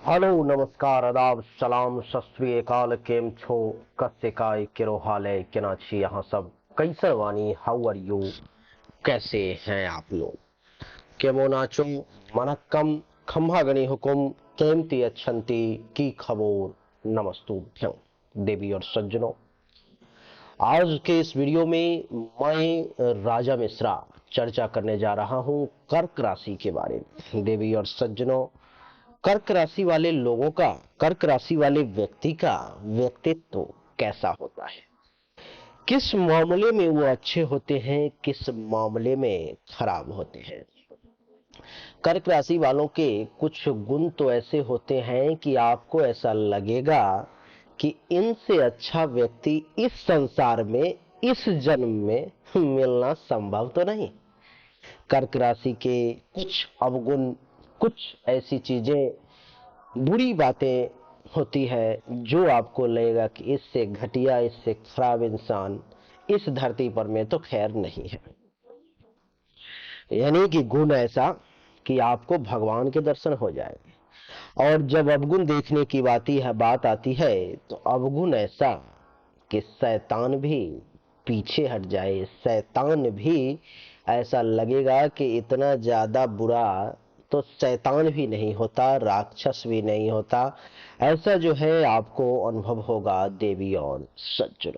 Hello नमस्कार आदाब सलाम सत श्री अकाल केम छो कस्य काय केरो हाल है केना छी यहाँ सब कैसे वानी हाउ आर यू कैसे हैं आप लोग केमो नाचो मनक्कम खम्हा गणी हुकुम केमती अच्छंती की खबोर नमस्तुभ्यं देवी और सज्जनों। आज के इस वीडियो में मैं राजा मिश्रा चर्चा करने जा रहा हूं कर्क राशि के बारे में। देवी और सज्जनों, कर्क राशि वाले लोगों का, कर्क राशि वाले व्यक्ति का व्यक्तित्व कैसा होता है, किस मामले में वो अच्छे होते हैं, किस मामले में खराब होते हैं। कर्क राशि वालों के कुछ गुण तो ऐसे होते हैं कि आपको ऐसा लगेगा कि इनसे अच्छा व्यक्ति इस संसार में, इस जन्म में मिलना संभव तो नहीं। कर्क राशि के कुछ अवगुण, कुछ ऐसी चीजें, बुरी बातें होती है जो आपको लगेगा कि इससे घटिया, इससे खराब इंसान इस धरती पर में तो खैर नहीं है। यानी कि गुण ऐसा कि आपको भगवान के दर्शन हो जाए। और जब अवगुण देखने की बात आती है तो अवगुण ऐसा कि शैतान भी पीछे हट जाए, शैतान भी ऐसा लगेगा कि इतना ज्यादा बुरा तो शैतान भी नहीं होता, राक्षस भी नहीं होता। ऐसा जो है आपको अनुभव होगा देवी और सज्जनों।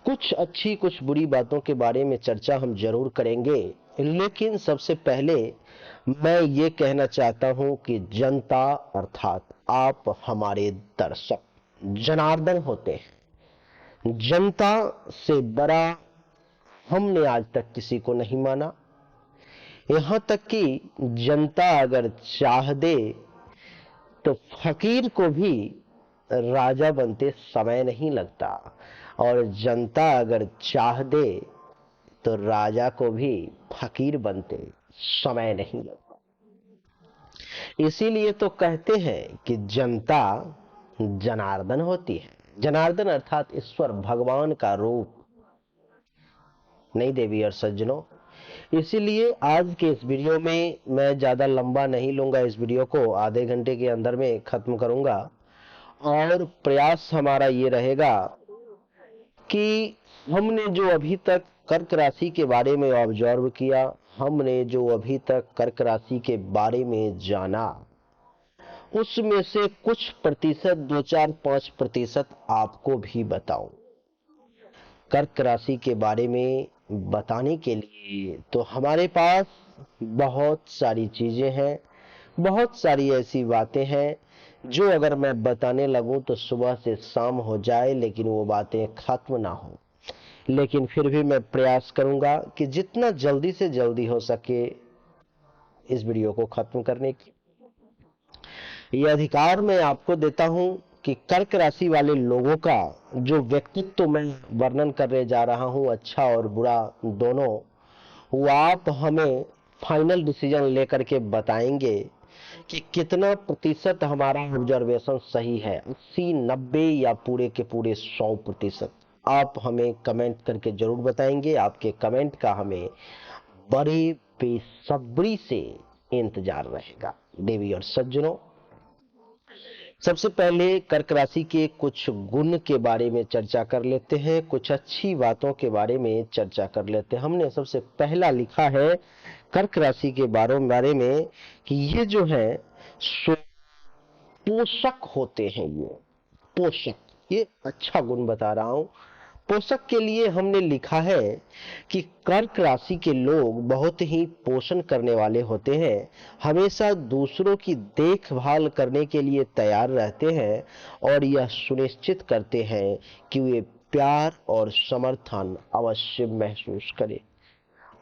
कुछ अच्छी कुछ बुरी बातों के बारे में चर्चा हम जरूर करेंगे, लेकिन सबसे पहले मैं ये कहना चाहता हूं कि जनता अर्थात आप हमारे दर्शक जनार्दन होते हैं। जनता से बड़ा हमने आज तक किसी को नहीं माना। यहां तक कि जनता अगर चाह दे तो फकीर को भी राजा बनते समय नहीं लगता, और जनता अगर चाह दे तो राजा को भी फकीर बनते समय नहीं लगता। इसीलिए तो कहते हैं कि जनता जनार्दन होती है। जनार्दन अर्थात ईश्वर, भगवान का रूप। नहीं देवी और सज्जनों, इसीलिए आज के इस वीडियो में मैं ज्यादा लंबा नहीं लूंगा, इस वीडियो को आधे घंटे के अंदर में खत्म करूंगा। और प्रयास हमारा ये रहेगा कि हमने जो अभी तक कर्क राशि के बारे में ऑब्जर्व किया, हमने जो अभी तक कर्क राशि के बारे में जाना, उसमें से कुछ प्रतिशत, 2-4-5% आपको भी बताऊं। कर्क राशि के बारे में बताने के लिए तो हमारे पास बहुत सारी चीजें हैं, बहुत सारी ऐसी बातें हैं जो अगर मैं बताने लगूं तो सुबह से शाम हो जाए, लेकिन वो बातें खत्म ना हो। लेकिन फिर भी मैं प्रयास करूंगा कि जितना जल्दी से जल्दी हो सके इस वीडियो को खत्म करने की ये अधिकार मैं आपको देता हूं कि कर्क राशि वाले लोगों का जो व्यक्तित्व मैं वर्णन करने जा रहा हूं, अच्छा और बुरा दोनों, वो आप हमें फाइनल डिसीजन लेकर के बताएंगे कि कितना प्रतिशत हमारा ऑब्जर्वेशन सही है, 80, 90 या पूरे के पूरे 100%। आप हमें कमेंट करके जरूर बताएंगे। आपके कमेंट का हमें बड़ी बेसब्री से इंतजार रहेगा। देवी और सज्जनों, सबसे पहले कर्क राशि के कुछ गुण के बारे में चर्चा कर लेते हैं, कुछ अच्छी बातों के बारे में चर्चा कर लेते हैं। हमने सबसे पहला लिखा है कर्क राशि के बारे में कि ये जो है पोषक होते हैं। ये पोषक, ये अच्छा गुण बता रहा हूं। पोषक के लिए हमने लिखा है कि कर्क राशि के लोग बहुत ही पोषण करने वाले होते हैं, हमेशा दूसरों की देखभाल करने के लिए तैयार रहते हैं और यह सुनिश्चित करते हैं कि वे प्यार और समर्थन अवश्य महसूस करें।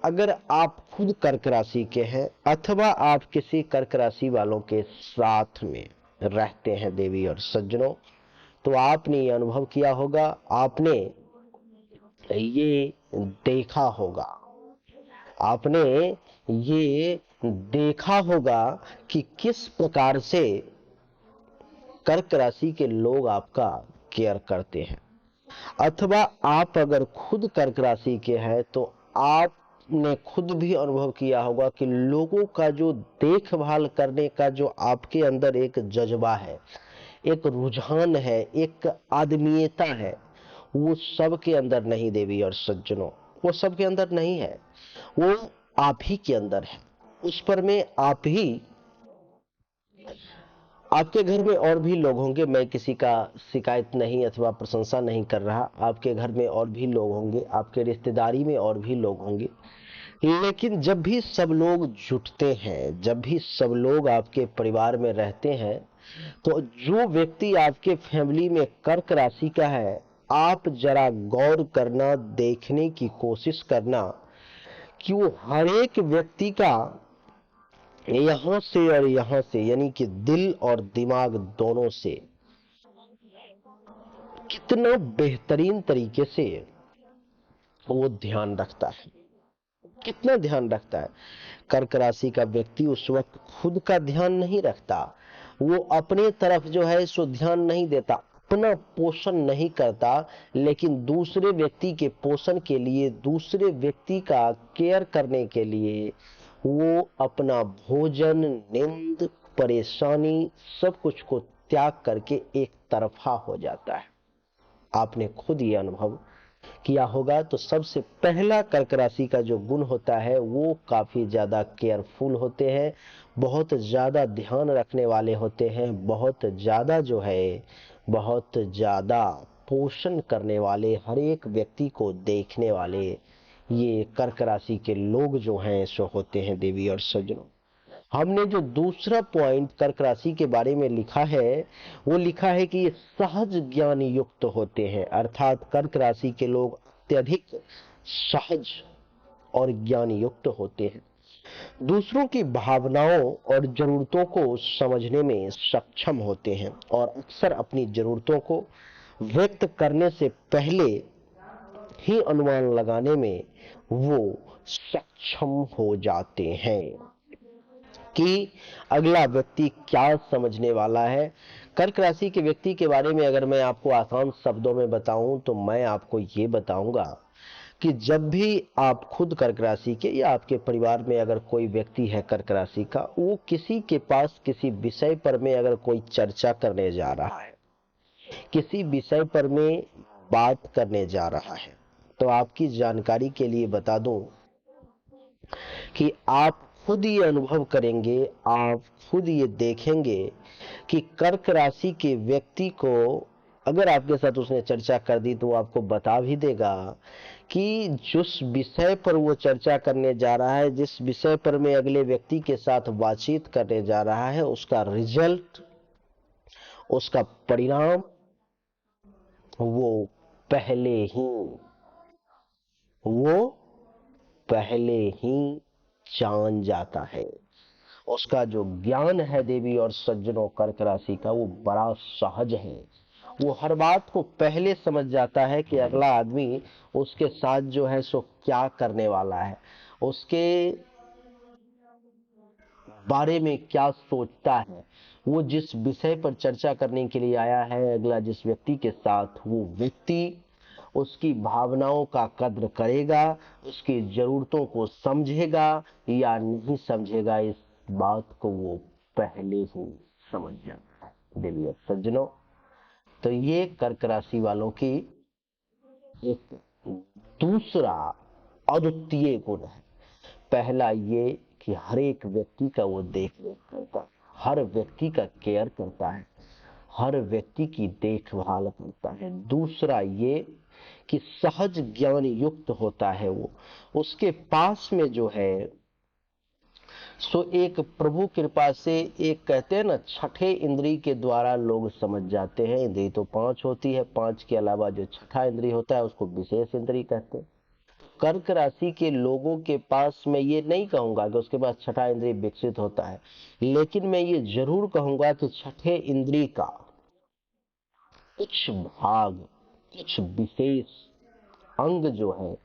अगर आप खुद कर्क राशि के हैं अथवा आप किसी कर्क राशि वालों के साथ में रहते हैं देवी और सज्जनों, तो आपने ये अनुभव किया होगा, आपने ये देखा होगा, आपने ये देखा होगा कि किस प्रकार से कर्क राशि के लोग आपका केयर करते हैं। अथवा आप अगर खुद कर्क राशि के हैं तो आप आपने खुद भी अनुभव किया होगा कि लोगों का जो देखभाल करने का जो आपके अंदर एक जज्बा है, एक रुझान है, एक आदमीयता है, वो सबके अंदर नहीं देवी और सज्जनों, वो सबके अंदर नहीं है, वो आप ही के अंदर है। उस पर में आप ही, आपके घर में और भी लोग होंगे, मैं किसी का शिकायत नहीं अथवा प्रशंसा नहीं कर रहा, आपके घर में और भी लोग होंगे, आपके रिश्तेदारी में और भी लोग होंगे, लेकिन जब भी सब लोग जुटते हैं, जब भी सब लोग आपके परिवार में रहते हैं, तो जो व्यक्ति आपके फैमिली में कर्क राशि का है, आप जरा गौर करना, देखने की कोशिश करना कि वो हर एक व्यक्ति का यहां से और यहां से, यानी कि दिल और दिमाग दोनों से कितना बेहतरीन तरीके से वो ध्यान रखता है, कितना ध्यान रखता है। कर्क राशि का व्यक्ति उस वक्त खुद का ध्यान नहीं रखता, वो अपने तरफ जो है सो ध्यान नहीं देता, अपना पोषण नहीं करता, लेकिन दूसरे व्यक्ति के पोषण के लिए, दूसरे व्यक्ति का केयर करने के लिए वो अपना भोजन, नींद, परेशानी, सब कुछ को त्याग करके एक तरफा हो जाता है। आपने खुद ये अनुभव किया होगा। तो सबसे पहला कर्क राशि का जो गुण होता है, वो काफी ज्यादा केयरफुल होते हैं, बहुत ज्यादा ध्यान रखने वाले होते हैं, बहुत ज्यादा जो है, बहुत ज्यादा पोषण करने वाले, हर एक व्यक्ति को देखने वाले ये कर्क राशि के लोग जो हैं सो होते हैं देवी और सज्जनों। हमने जो दूसरा पॉइंट कर्क राशि के बारे में लिखा है, वो लिखा है कि ये सहज ज्ञान युक्त होते हैं, अर्थात कर्क राशि के लोग अत्यधिक सहज और ज्ञान युक्त होते हैं, दूसरों की भावनाओं और जरूरतों को समझने में सक्षम होते हैं, और अक्सर अपनी जरूरतों को व्यक्त करने से पहले ही अनुमान लगाने में वो सक्षम हो जाते हैं कि अगला व्यक्ति क्या समझने वाला है। कर्क राशि के व्यक्ति के बारे में अगर मैं आपको आसान शब्दों में बताऊं, तो मैं आपको ये बताऊंगा कि जब भी आप खुद कर्क राशि के या आपके परिवार में अगर कोई व्यक्ति है कर्क राशि का, वो किसी के पास किसी विषय पर में अगर कोई चर्चा करने जा रहा है, किसी विषय पर में बात करने जा रहा है, तो आपकी जानकारी के लिए बता दूं कि आप खुद ये अनुभव करेंगे, आप खुद ये देखेंगे कि कर्क राशि के व्यक्ति को अगर आपके साथ उसने चर्चा कर दी, तो वो आपको बता भी देगा कि जिस विषय पर वो चर्चा करने जा रहा है, जिस विषय पर मैं अगले व्यक्ति के साथ बातचीत करने जा रहा है, उसका रिजल्ट, उसका परिणाम वो पहले ही वो पहले ही जान जाता है। उसका जो ज्ञान है देवी और सज्जनों कर्क राशि का, वो बड़ा सहज है, वो हर बात को पहले समझ जाता है कि अगला आदमी उसके साथ जो है सो क्या करने वाला है, उसके बारे में क्या सोचता है, वो जिस विषय पर चर्चा करने के लिए आया है अगला जिस व्यक्ति के साथ, वो व्यक्ति उसकी भावनाओं का कद्र करेगा, उसकी जरूरतों को समझेगा या नहीं समझेगा, इस बात को वो पहले ही समझ जाता है देवी और सज्जनों। तो ये कर्क राशि वालों की एक दूसरा अद्वितीय गुण है। पहला ये कि हर एक व्यक्ति का वो देखरेख करता है, हर व्यक्ति का केयर करता है, हर व्यक्ति की देखभाल करता है। दूसरा ये कि सहज ज्ञान युक्त होता है वो, उसके पास में जो है सो एक प्रभु कृपा से, एक कहते हैं ना छठे इंद्री के द्वारा लोग समझ जाते हैं। इंद्री तो 5 होती है, 5 के अलावा जो छठा इंद्री होता है उसको विशेष इंद्री कहते हैं। कर्क राशि के लोगों के पास मैं ये नहीं कहूंगा कि उसके पास छठा इंद्री विकसित होता है, लेकिन मैं ये जरूर कहूंगा कि छठे इंद्री का कुछ भाग, कुछ विशेष अंग जो है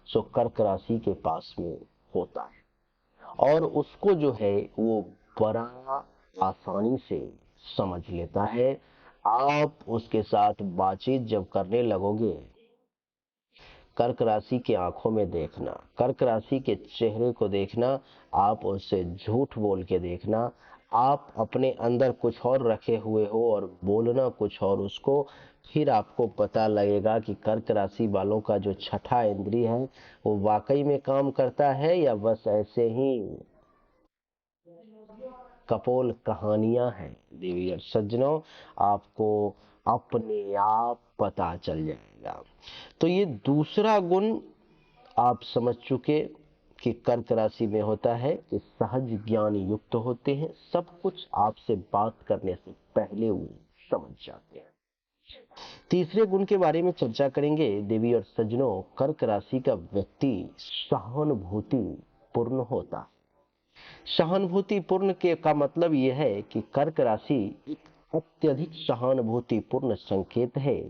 सो कर्क राशि के पास में होता है, और उसको जो है वो बड़ा आसानी से समझ लेता है। आप उसके साथ बातचीत जब करने लगोगे, कर्क राशि के आंखों में देखना, कर्क राशि के चेहरे को देखना, आप उससे झूठ बोल के देखना, आप अपने अंदर कुछ और रखे हुए हो और बोलना कुछ और उसको, फिर आपको पता लगेगा कि कर्क राशि वालों का जो छठा इंद्रिय है वो वाकई में काम करता है या बस ऐसे ही कपोल कहानियां हैं। देवी और सज्जनों, आपको अपने आप पता चल जाएगा। तो ये दूसरा गुण आप समझ चुके कि कर्क राशि में होता है कि सहज ज्ञान युक्त होते हैं, सब कुछ आपसे बात करने से पहले वो समझ जाते हैं। तीसरे गुण के बारे में चर्चा करेंगे देवी और सज्जनों। कर्क राशि का व्यक्ति सहानुभूति पूर्ण होता है। सहानुभूति पूर्ण के का मतलब यह है कि कर्क राशि एक अत्यधिक सहानुभूति पूर्ण संकेत है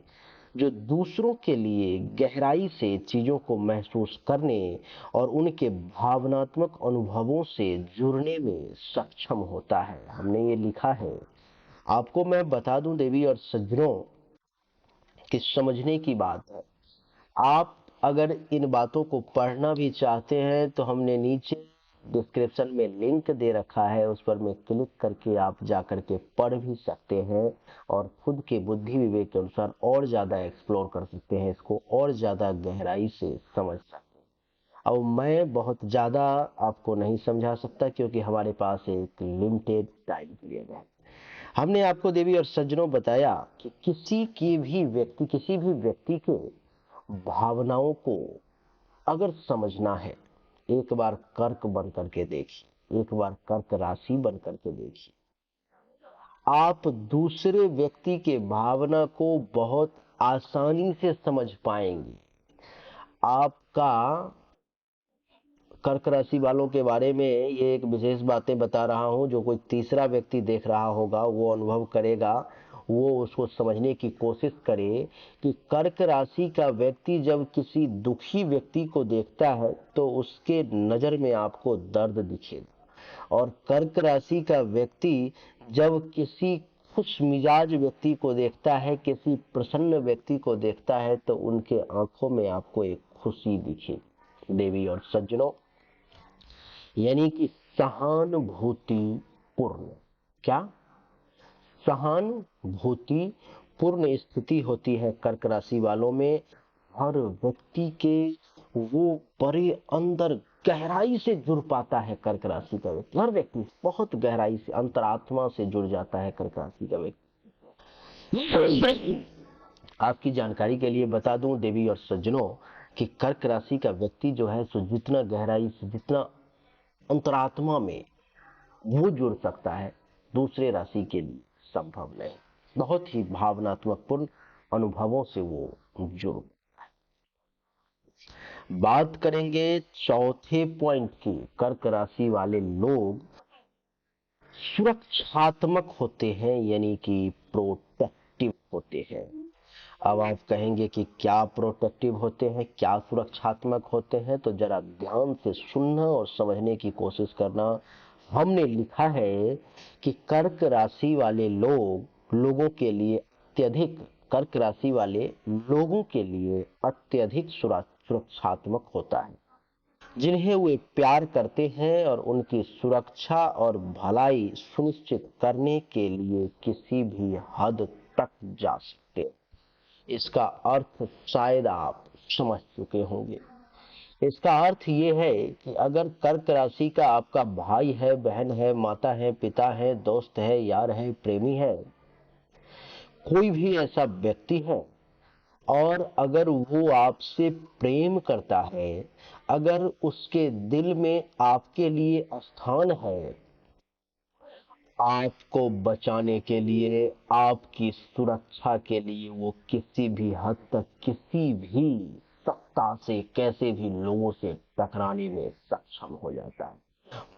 जो दूसरों के लिए गहराई से चीजों को महसूस करने और उनके भावनात्मक अनुभवों से जुड़ने में सक्षम होता है। हमने ये लिखा है। आपको मैं बता दूं देवी और सज्जनों कि समझने की बात है। आप अगर इन बातों को पढ़ना भी चाहते हैं तो हमने नीचे डिस्क्रिप्शन में लिंक दे रखा है, उस पर में क्लिक करके आप जा करके पढ़ भी सकते हैं और खुद के बुद्धि विवेक के अनुसार और ज़्यादा एक्सप्लोर कर सकते हैं, इसको और ज़्यादा गहराई से समझ सकते हैं। अब मैं बहुत ज़्यादा आपको नहीं समझा सकता क्योंकि हमारे पास एक लिमिटेड टाइम पीरियड है। हमने आपको देवी और सज्जनों बताया कि किसी भी व्यक्ति के भावनाओं को अगर समझना है, एक बार कर्क बन करके देखिए, एक बार कर्क राशि बन करके देखिए, आप दूसरे व्यक्ति के भावना को बहुत आसानी से समझ पाएंगे। आपका कर्क राशि वालों के बारे में ये एक विशेष बातें बता रहा हूं, जो कोई तीसरा व्यक्ति देख रहा होगा वो अनुभव करेगा, वो उसको समझने की कोशिश करे कि कर्क राशि का व्यक्ति जब किसी दुखी व्यक्ति को देखता है तो उसके नजर में आपको दर्द दिखेगा, और कर्क राशि का व्यक्ति जब किसी खुश मिजाज व्यक्ति को देखता है, किसी प्रसन्न व्यक्ति को देखता है तो उनके आंखों में आपको एक खुशी दिखेगी। देवी और सज्जनों, यानी कि सहानुभूति पूर्ण, क्या सहानुभूति पूर्ण स्थिति होती है कर्क राशि वालों में। हर व्यक्ति के वो बड़े अंदर गहराई से जुड़ पाता है। कर्क राशि का व्यक्ति, हर व्यक्ति बहुत गहराई से अंतरात्मा से जुड़ जाता है कर्क राशि का व्यक्ति। आपकी जानकारी के लिए बता दूं देवी और सज्जनों कि कर्क राशि का व्यक्ति जो है सो जितना गहराई से, जितना अंतरात्मा में वो जुड़ सकता है, दूसरे राशि के लिए संभव नहीं। बहुत ही भावनात्मक पूर्ण अनुभवों से वो जुड़। बात करेंगे चौथे पॉइंट की। कर्क राशि वाले लोग सुरक्षात्मक होते हैं, यानी कि प्रोटेक्टिव होते हैं। अब आप कहेंगे कि क्या प्रोटेक्टिव होते हैं, क्या सुरक्षात्मक होते हैं, तो जरा ध्यान से सुनना और समझने की कोशिश करना। हमने लिखा है कि कर्क राशि वाले लोगों के लिए अत्यधिक, कर्क राशि वाले लोगों के लिए अत्यधिक सुरक्षात्मक होता है, जिन्हें वे प्यार करते हैं और उनकी सुरक्षा और भलाई सुनिश्चित करने के लिए किसी भी हद तक जा सकते हैं। इसका अर्थ शायद आप समझ चुके होंगे। इसका अर्थ ये है कि अगर कर्क राशि का आपका भाई है, बहन है, माता है, पिता है, दोस्त है, यार है, प्रेमी है, कोई भी ऐसा व्यक्ति है, और अगर वो आपसे प्रेम करता है, अगर उसके दिल में आपके लिए स्थान है, आपको बचाने के लिए, आपकी सुरक्षा के लिए वो किसी भी हद तक, किसी भी सत्ता से, कैसे भी लोगों से टकराने में सक्षम हो जाता है।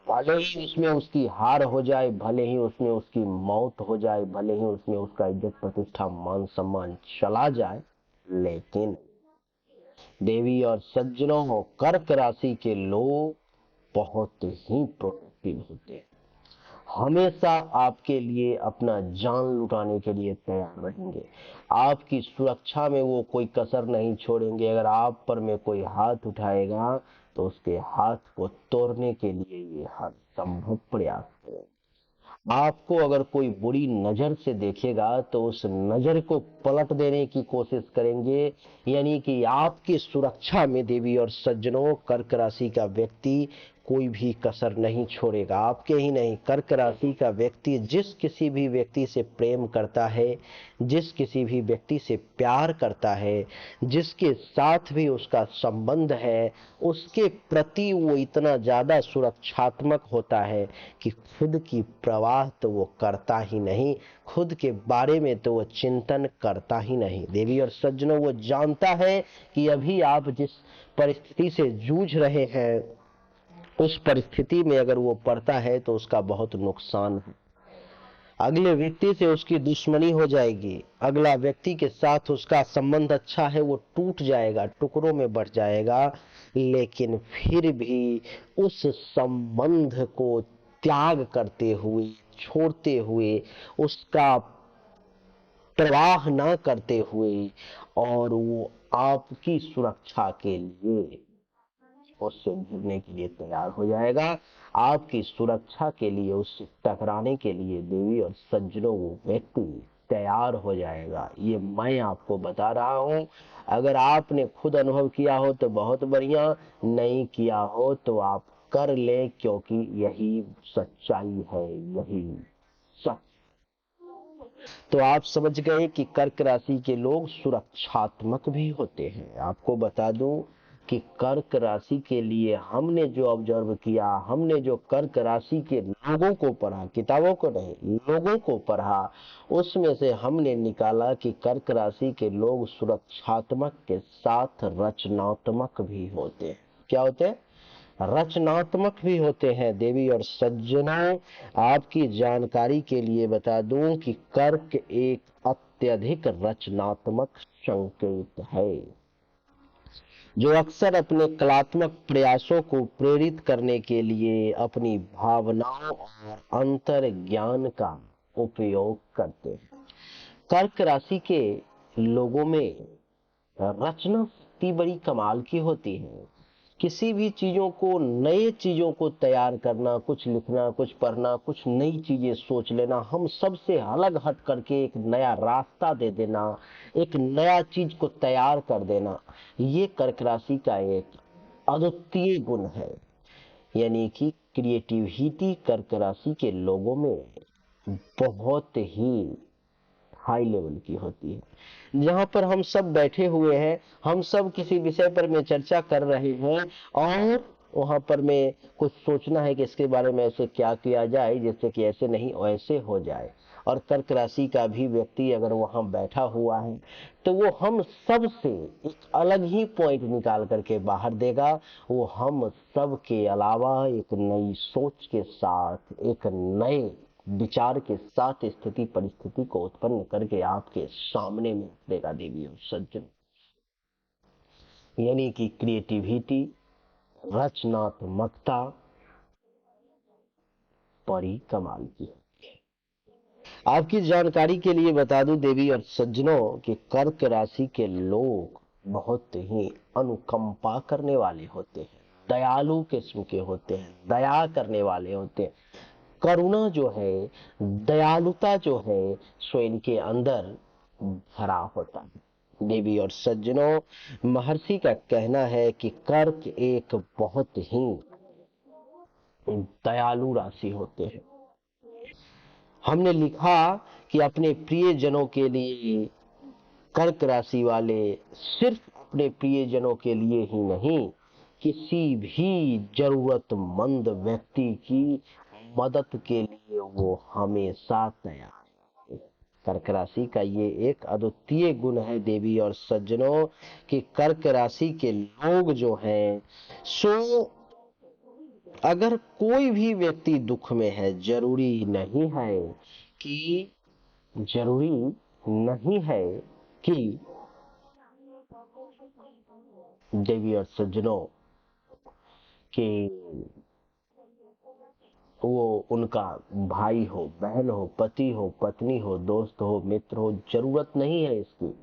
भले ही उसमें उसकी हार हो जाए, भले ही उसमें उसकी मौत हो जाए, भले ही उसमें उसका इज्जत प्रतिष्ठा मान सम्मान चला जाए, लेकिन देवी और सज्जनों, कर्क राशि के लोग बहुत ही प्रोटेक्टिव होते हैं। हमेशा आपके लिए अपना जान लुटाने के लिए तैयार रहेंगे। आपकी सुरक्षा में वो कोई कसर नहीं छोड़ेंगे। अगर आप पर में कोई हाथ उठाएगा तो उसके हाथ को तोड़ने के लिए ये हर संभव प्रयास करें। आपको अगर कोई बुरी नजर से देखेगा तो उस नजर को पलट देने की कोशिश करेंगे। यानी कि आपकी सुरक्षा में देवी और सज्जनों, कर्क राशि का व्यक्ति कोई भी कसर नहीं छोड़ेगा। आपके ही नहीं, कर्क राशि का व्यक्ति जिस किसी भी व्यक्ति से प्रेम करता है, जिस किसी भी व्यक्ति से प्यार करता है, जिसके साथ भी उसका संबंध है, उसके प्रति वो इतना ज्यादा सुरक्षात्मक होता है कि खुद की प्रवाह तो वो करता ही नहीं, खुद के बारे में तो वो चिंतन करता ही नहीं। देवी और सज्जनों, वो जानता है कि अभी आप जिस परिस्थिति से जूझ रहे हैं, उस परिस्थिति में अगर वो पड़ता है तो उसका बहुत नुकसान है। अगले व्यक्ति से उसकी दुश्मनी हो जाएगी, अगला व्यक्ति के साथ उसका संबंध अच्छा है वो टूट जाएगा, टुकड़ों में बढ़ जाएगा, लेकिन फिर भी उस संबंध को त्याग करते हुए, छोड़ते हुए, उसका प्रवाह ना करते हुए, और वो आपकी सुरक्षा के लिए उससे भिड़ने के लिए तैयार हो जाएगा। आपकी सुरक्षा के लिए, उससे टकराने के लिए देवी और सज्जनों वो व्यक्ति तैयार हो जाएगा। ये मैं आपको बता रहा हूं। अगर आपने खुद अनुभव किया हो तो बहुत बढ़िया, नहीं किया हो तो आप कर ले, क्योंकि यही सच्चाई है, यही सच। तो आप समझ गए कि कर्क राशि के लोग सुरक्षात्मक भी होते हैं। आपको बता दूं कि कर्क राशि के लिए हमने जो ऑब्जर्व किया, हमने जो कर्क राशि के लोगों को पढ़ा, किताबों को नहीं, लोगों को पढ़ा, उसमें से हमने निकाला कि कर्क राशि के लोग सुरक्षात्मक के साथ रचनात्मक भी होते हैं। क्या होते हैं? रचनात्मक भी होते हैं। देवी और सज्जनों, आपकी जानकारी के लिए बता दूं कि कर्क एक अत्यधिक रचनात्मक संकेत है, जो अक्सर अपने कलात्मक प्रयासों को प्रेरित करने के लिए अपनी भावनाओं और अंतर ज्ञान का उपयोग करते हैं। कर्क राशि के लोगों में रचना शक्ति बड़ी कमाल की होती है। किसी भी चीजों को, नए चीजों को तैयार करना, कुछ लिखना, कुछ पढ़ना, कुछ नई चीजें सोच लेना, हम सबसे अलग हट करके एक नया रास्ता दे देना, एक नया चीज को तैयार कर देना, ये कर्क राशि का एक अद्वितीय गुण है। यानी कि क्रिएटिविटी कर्क राशि के लोगों में बहुत ही हाई लेवल की होती है। जहां पर हम सब बैठे हुए हैं, हम सब किसी विषय पर में चर्चा कर रहे हैं, और वहां पर में कुछ सोचना है कि इसके बारे में ऐसे क्या किया जाए जिससे कि ऐसे नहीं वैसे हो जाए। और कर्क राशि का भी व्यक्ति अगर वहां बैठा हुआ है तो वो हम सब से एक अलग ही पॉइंट निकाल करके बाहर देगा। वो हम सब के अलावा एक नई सोच के साथ, एक नए विचार के साथ स्थिति परिस्थिति को उत्पन्न करके आपके सामने में देगा। देवी और सज्जन, यानी कि क्रिएटिविटी, रचनात्मकता बड़ी कमाल की है। आपकी जानकारी के लिए बता दूं देवी और सज्जनों कि कर्क राशि के लोग बहुत ही अनुकंपा करने वाले होते हैं, दयालु किस्म के होते हैं, दया करने वाले होते हैं। करुणा जो है, दयालुता जो है, सो इनके अंदर भरा होता है। देवी और सज्जनों, महर्षि का कहना है कि कर्क एक बहुत ही दयालु राशि होते हैं। हमने लिखा कि अपने प्रियजनों के लिए कर्क राशि वाले सिर्फ अपने प्रियजनों के लिए ही नहीं, किसी भी जरूरतमंद व्यक्ति की मदद के लिए वो हमेशा तैयार है। कर्क राशि का ये एक अद्वितीय गुण है देवी और सज्जनों, कि कर्क राशि के लोग जो हैं, सो अगर कोई भी व्यक्ति दुख में है, कि जरूरी नहीं है कि देवी और सज्जनों, कि वो उनका भाई हो, बहन हो, पति हो, पत्नी हो, दोस्त हो, मित्र हो, जरूरत नहीं है इसकी।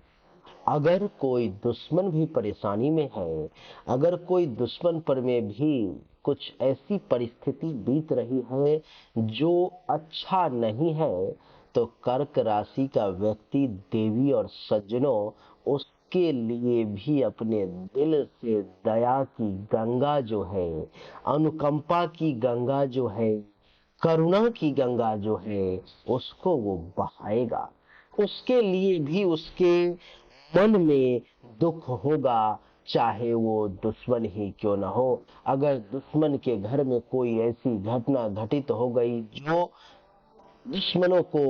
अगर कोई दुश्मन भी परेशानी में है, अगर कोई दुश्मन पर में भी कुछ ऐसी परिस्थिति बीत रही है जो अच्छा नहीं है, तो कर्क राशि का व्यक्ति देवी और सज्जनों उसके लिए भी अपने दिल से दया की गंगा जो है, अनुकंपा की गंगा जो है, करुणा की गंगा जो है, उसको वो बहाएगा। उसके लिए भी उसके मन में दुख होगा, चाहे वो दुश्मन ही क्यों ना हो। अगर दुश्मन के घर में कोई ऐसी घटना घटित हो गई जो दुश्मनों को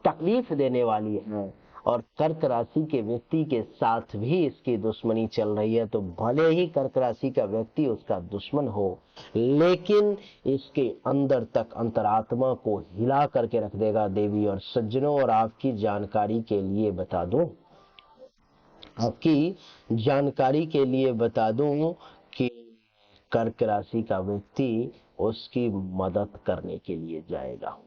तकलीफ देने वाली है, और कर्क राशि के व्यक्ति के साथ भी इसकी दुश्मनी चल रही है, तो भले ही कर्क राशि का व्यक्ति उसका दुश्मन हो, लेकिन इसके अंदर तक अंतरात्मा को हिला करके रख देगा देवी और सज्जनों। और आपकी जानकारी के लिए बता दूं, आपकी जानकारी के लिए बता दूं कि कर्क राशि का व्यक्ति उसकी मदद करने के लिए जाएगा।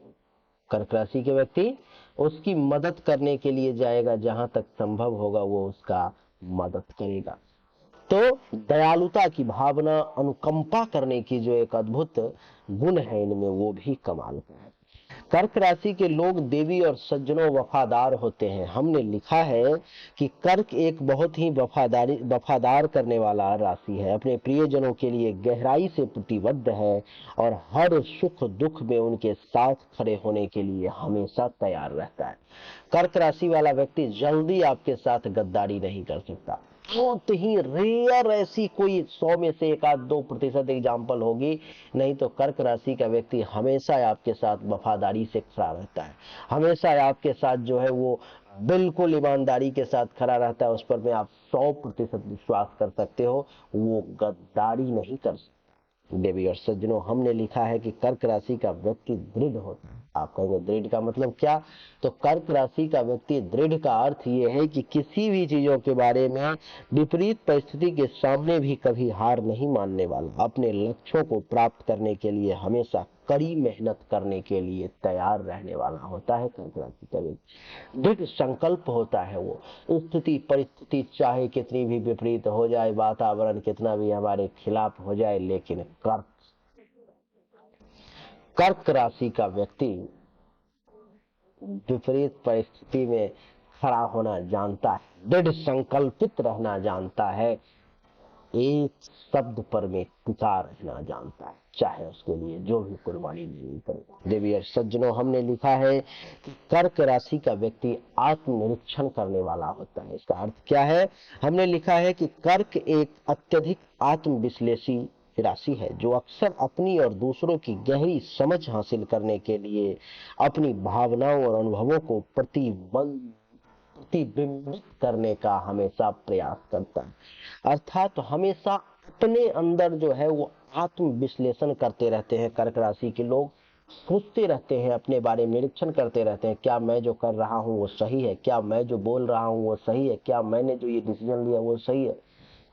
कर्क राशि के व्यक्ति उसकी मदद करने के लिए जाएगा, जहां तक संभव होगा वो उसका मदद करेगा। तो दयालुता की भावना, अनुकंपा करने की जो एक अद्भुत गुण है इनमें, वो भी कमाल का है। कर्क राशि के लोग देवी और सज्जनों वफादार होते हैं। हमने लिखा है कि कर्क एक बहुत ही वफादार करने वाला राशि है, अपने प्रियजनों के लिए गहराई से प्रतिबद्ध है और हर सुख दुख में उनके साथ खड़े होने के लिए हमेशा तैयार रहता है। कर्क राशि वाला व्यक्ति जल्दी आपके साथ गद्दारी नहीं कर सकता। बहुत ही रेयर ऐसी कोई 100 में से 1-2% एग्जाम्पल होगी, नहीं तो कर्क राशि का व्यक्ति हमेशा आपके साथ वफादारी से खड़ा रहता है, हमेशा आपके साथ जो है वो बिल्कुल ईमानदारी के साथ खड़ा रहता है। उस पर में आप 100% विश्वास कर सकते हो, वो गद्दारी नहीं कर सकता। देवी और सज्जनों, हमने लिखा है कि कर्क राशि का व्यक्ति दृढ़ होता है। आप कहेंगे दृढ़ का मतलब क्या? तो कर्क राशि का व्यक्ति दृढ़ का अर्थ ये है कि किसी भी चीजों के बारे में विपरीत परिस्थिति के सामने भी कभी हार नहीं मानने वाला, अपने लक्ष्यों को प्राप्त करने के लिए हमेशा कड़ी मेहनत करने के लिए तैयार रहने वाला होता है कर्क राशि का व्यक्ति। दृढ़ संकल्प होता है वो। स्थिति परिस्थिति चाहे कितनी भी विपरीत हो जाए, वातावरण कितना भी हमारे खिलाफ हो जाए, लेकिन कर्क राशि का व्यक्ति विपरीत परिस्थिति में खड़ा होना जानता है, दृढ़ संकल्पित रहना जानता है, एक शब्द पर में टिका रहना जानता है, चाहे उसके लिए जो भी कुर्बानी देनी पड़े। देवी और सज्जनों, हमने लिखा है कि कर्क राशि का व्यक्ति आत्मनिरीक्षण करने वाला होता है। इसका अर्थ क्या है? हमने लिखा है कि कर्क एक अत्यधिक आत्मविश्लेषी राशि है, जो अक्सर अपनी और दूसरों की गहरी समझ हासिल करने के लिए अपनी भावनाओं और अनुभवों को प्रतिबिंबित करने का हमेशा प्रयास करता है। अर्थात हमेशा अपने अंदर जो है वो आत्म विश्लेषण करते रहते हैं। कर्क राशि के लोग सोचते रहते हैं, अपने बारे में निरीक्षण करते रहते हैं, क्या मैं जो कर रहा हूँ वो सही है, क्या मैं जो बोल रहा हूँ वो सही है, क्या मैंने जो ये डिसीजन लिया वो सही है।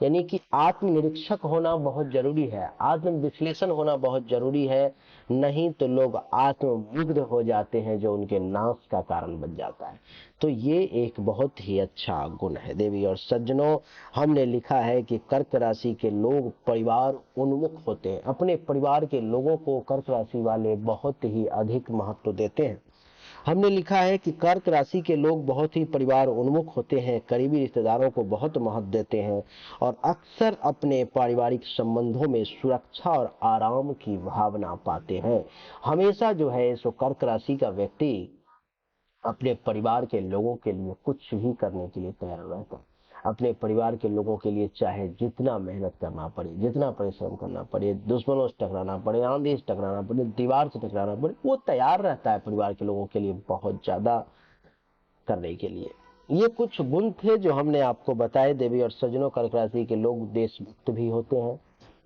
यानी कि आत्मनिरीक्षक होना बहुत जरूरी है, आत्म विश्लेषण होना बहुत जरूरी है, नहीं तो लोग आत्ममुग्ध हो जाते हैं, जो उनके नाश का कारण बन जाता है। तो ये एक बहुत ही अच्छा गुण है। देवी और सज्जनों, हमने लिखा है कि कर्क राशि के लोग परिवार उन्मुख होते हैं, अपने परिवार के लोगों को कर्क राशि वाले बहुत ही अधिक महत्व देते हैं। हमने लिखा है कि कर्क राशि के लोग बहुत ही परिवार उन्मुख होते हैं, करीबी रिश्तेदारों को बहुत महत्व देते हैं और अक्सर अपने पारिवारिक संबंधों में सुरक्षा और आराम की भावना पाते हैं। हमेशा जो है सो कर्क राशि का व्यक्ति अपने परिवार के लोगों के लिए कुछ भी करने के लिए तैयार रहता है। अपने परिवार के लोगों के लिए चाहे जितना मेहनत करना पड़े, जितना परिश्रम करना पड़े, दुश्मनों से टकराना पड़े, आंधी से टकराना पड़े, दीवार से टकराना पड़े, वो तैयार रहता है परिवार के लोगों के लिए बहुत ज्यादा करने के लिए। ये कुछ गुण थे जो हमने आपको बताए। देवी और सज्जनों, कर्क राशि के लोग देशभक्त भी होते हैं,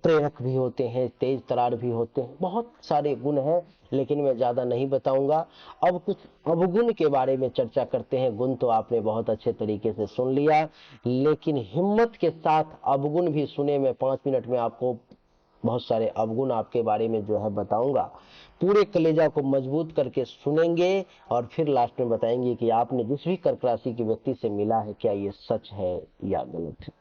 प्रेरक भी होते हैं, तेज तरार भी होते हैं, बहुत सारे गुण हैं, लेकिन मैं ज्यादा नहीं बताऊंगा। अब कुछ अवगुण के बारे में चर्चा करते हैं। गुण तो आपने बहुत अच्छे तरीके से सुन लिया, लेकिन हिम्मत के साथ अवगुण भी सुने। मैं 5 मिनट में आपको बहुत सारे अवगुण आपके बारे में जो है बताऊंगा। पूरे कलेजा को मजबूत करके सुनेंगे और फिर लास्ट में बताएंगे कि आपने जिस भी कर्क राशि के व्यक्ति से मिला है क्या ये सच है या गलत है।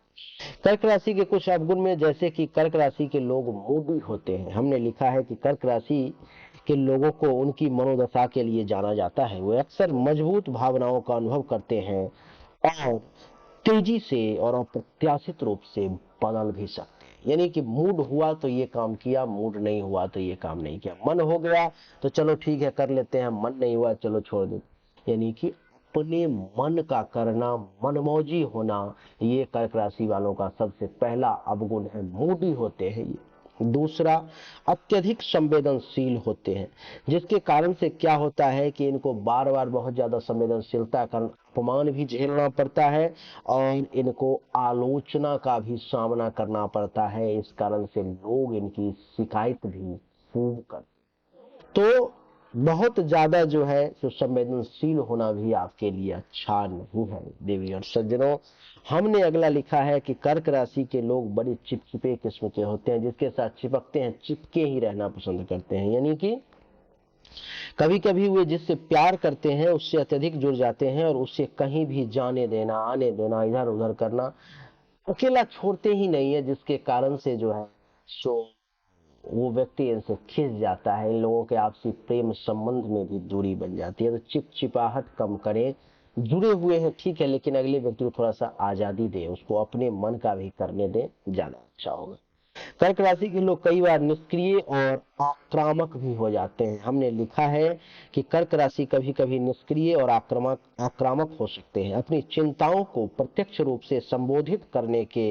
कर्क राशि के कुछ अवगुण में, जैसे कि कर्क राशि के लोग मूडी होते हैं। हमने लिखा है कि कर्क राशि के लोगों को उनकी मनोदशा के लिए जाना जाता है। वे अक्सर मजबूत भावनाओं का अनुभव करते हैं और तेजी से और अप्रत्याशित रूप से बदल भी सकते हैं। यानी कि मूड हुआ तो ये काम किया, मूड नहीं हुआ तो ये काम नहीं किया, मन हो गया तो चलो ठीक है कर लेते हैं, मन नहीं हुआ चलो छोड़ दो। यानी कि अपने मन का करना, मनमौजी होना, ये कर्क राशि वालों का सबसे पहला अवगुण है। मूडी होते हैं ये। दूसरा, अत्यधिक संवेदनशील होते हैं, जिसके कारण से क्या होता है कि इनको बार बार बहुत ज्यादा संवेदनशीलता कारण अपमान भी झेलना पड़ता है और इनको आलोचना का भी सामना करना पड़ता है। इस कारण से लोग इनकी शिकायत भी खूब करते। तो बहुत ज्यादा जो है तो संवेदनशील होना भी आपके लिए अच्छा नहीं है देवी और सज्जनों। हमने अगला लिखा है कि कर्क राशि के लोग बड़े चिपचिपे किस्म के होते हैं, जिसके साथ चिपकते हैं चिपके ही रहना पसंद करते हैं। यानी कि कभी कभी वे जिससे प्यार करते हैं उससे अत्यधिक जुड़ जाते हैं और उससे कहीं भी जाने देना, आने देना, इधर उधर करना, अकेला छोड़ते ही नहीं है, जिसके कारण से जो है सो वो व्यक्ति इनसे खिंच जाता है। इन लोगों के आपसी प्रेम संबंध में भी दूरी बन जाती है। तो चिपचिपाहट कम करें। जुड़े हुए हैं ठीक है, लेकिन अगले व्यक्ति को थोड़ा सा आजादी दें, उसको अपने मन का भी करने दें, ज्यादा अच्छा होगा। कर्क राशि के लोग कई बार निष्क्रिय और आक्रामक भी हो जाते हैं। हमने लिखा है कि कर्क राशि कभी कभी निष्क्रिय और आक्रामक हो सकते हैं। अपनी चिंताओं को प्रत्यक्ष रूप से संबोधित करने के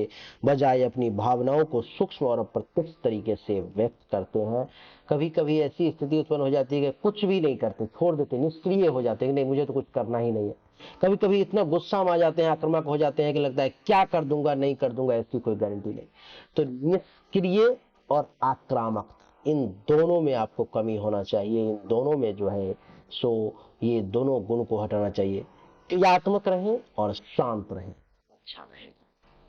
बजाय अपनी भावनाओं को सूक्ष्म और अप्रत्यक्ष तरीके से व्यक्त करते हैं। कभी कभी ऐसी स्थिति उत्पन्न हो जाती है कि कुछ भी नहीं करते, छोड़ देते, निष्क्रिय हो जाते हैं कि नहीं मुझे तो कुछ करना ही नहीं है। कभी कभी इतना गुस्सा में आ जाते हैं, आक्रामक हो जाते हैं कि लगता है क्या कर दूंगा नहीं कर दूंगा, ऐसी कोई गारंटी नहीं। तो निष्क्रिय और आक्रामकता, इन दोनों में आपको कमी होना चाहिए। इन दोनों में जो है सो ये दोनों गुण को हटाना चाहिए। क्रियात्मक रहें और शांत रहें, अच्छा रहेगा।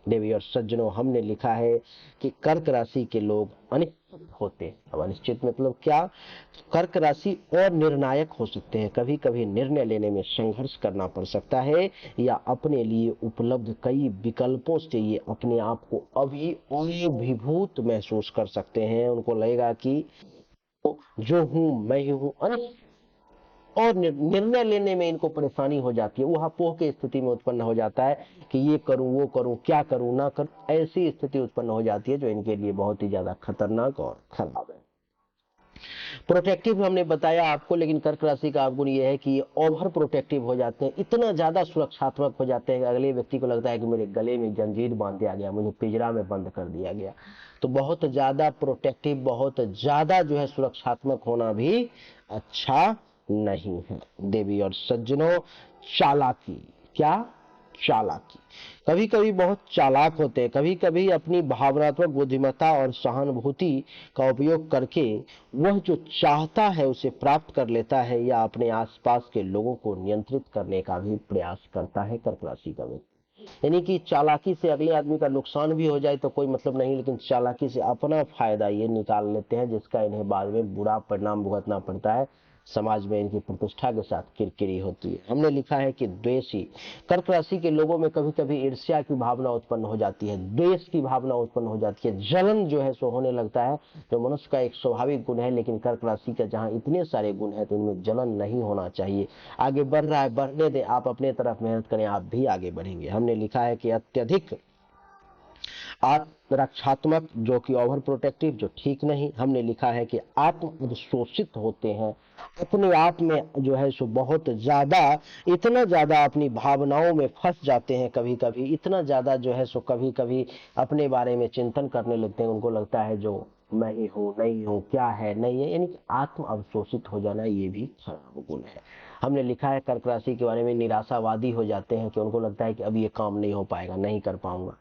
देवी और सज्जनों, हमने लिखा है कि कर्क राशि के लोग अनिश्चित होते हैं। अब अनिश्चित मतलब क्या? कर्क राशि और निर्णायक हो सकते हैं। कभी कभी निर्णय लेने में संघर्ष करना पड़ सकता है या अपने लिए उपलब्ध कई विकल्पों से ये अपने आप को अभी अभिभूत महसूस कर सकते हैं। उनको लगेगा कि जो हूं मैं ही हूं, और निर्णय लेने में इनको परेशानी हो जाती है। ऊहापोह की स्थिति में उत्पन्न हो जाता है कि ये करूं वो करूं, क्या करूं ना करूं, ऐसी स्थिति उत्पन्न हो जाती है जो इनके लिए बहुत ही ज्यादा खतरनाक और खराब है। प्रोटेक्टिव हमने बताया आपको, लेकिन कर्क राशि का अवगुण ये है कि ये ओवर प्रोटेक्टिव हो जाते हैं, इतना ज्यादा सुरक्षात्मक हो जाते हैं कि अगले व्यक्ति को लगता है कि मेरे गले में जंजीर बांध दिया गया, मुझे पिंजरा में बंद कर दिया गया। तो बहुत ज्यादा प्रोटेक्टिव, बहुत ज्यादा जो है सुरक्षात्मक होना भी अच्छा नहीं है। देवी और सज्जनों, चालाकी, क्या? चालाकी। कभी कभी बहुत चालाक होते हैं। कभी कभी अपनी भावनात्मक बुद्धिमत्ता और सहानुभूति का उपयोग करके वह जो चाहता है उसे प्राप्त कर लेता है या अपने आसपास के लोगों को नियंत्रित करने का भी प्रयास करता है कर्क राशि का व्यक्ति। यानी कि चालाकी से अगले आदमी का नुकसान भी हो जाए तो कोई मतलब नहीं, लेकिन चालाकी से अपना फायदा ये निकाल लेते हैं, जिसका इन्हें बाद में बुरा परिणाम भुगतना पड़ता है। समाज में इनकी प्रतिष्ठा के साथ किरकिरी होती है। हमने लिखा है कि द्वेषी। कर्क राशि के लोगों में कभी कभी ईर्ष्या की भावना उत्पन्न हो जाती है, द्वेष की भावना उत्पन्न हो जाती है, जलन जो है सो होने लगता है, जो मनुष्य का एक स्वाभाविक गुण है। लेकिन कर्क राशि का जहां इतने सारे गुण है तो इनमें जलन नहीं होना चाहिए। आगे बढ़ रहा है, बढ़ने दें, आप अपने तरफ मेहनत करें, आप भी आगे बढ़ेंगे। हमने लिखा है कि अत्यधिक आत्मरक्षात्मक, जो कि ओवर प्रोटेक्टिव, जो ठीक नहीं। हमने लिखा है कि आत्म अवशोषित होते हैं, अपने आप में जो है सो बहुत ज्यादा, इतना ज्यादा अपनी भावनाओं में फंस जाते हैं। कभी कभी इतना ज्यादा जो है सो कभी कभी अपने बारे में चिंतन करने लगते हैं। उनको लगता है जो मैं ही हूँ, नहीं हूँ, क्या है नहीं है, यानी कि आत्म अवशोषित हो जाना, ये भी खराब गुण है। हमने लिखा है कर्क राशि के बारे में निराशावादी हो जाते हैं कि उनको लगता है कि अब ये काम नहीं हो पाएगा, नहीं कर पाऊंगा।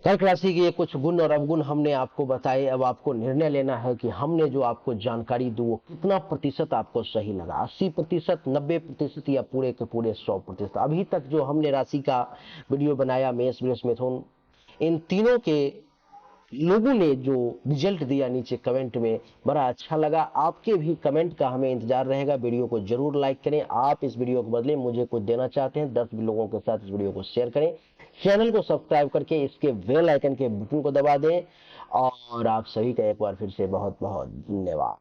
कर्क राशि के ये कुछ गुण और अवगुण हमने आपको बताए। अब आपको निर्णय लेना है कि हमने जो आपको जानकारी दी वो कितना प्रतिशत आपको सही लगा, 80%, 90% या पूरे के पूरे 100%। अभी तक जो हमने राशि का वीडियो बनाया, मेष, वृष, मिथुन, इन तीनों के लोगों ने जो रिजल्ट दिया नीचे कमेंट में, बड़ा अच्छा लगा। आपके भी कमेंट का हमें इंतजार रहेगा। वीडियो को जरूर लाइक करें। आप इस वीडियो के बदले मुझे कुछ देना चाहते हैं, 10 लोगों के साथ इस वीडियो को शेयर करें। चैनल को सब्सक्राइब करके इसके बेल आइकन के बटन को दबा दें। और आप सभी का एक बार फिर से बहुत बहुत धन्यवाद।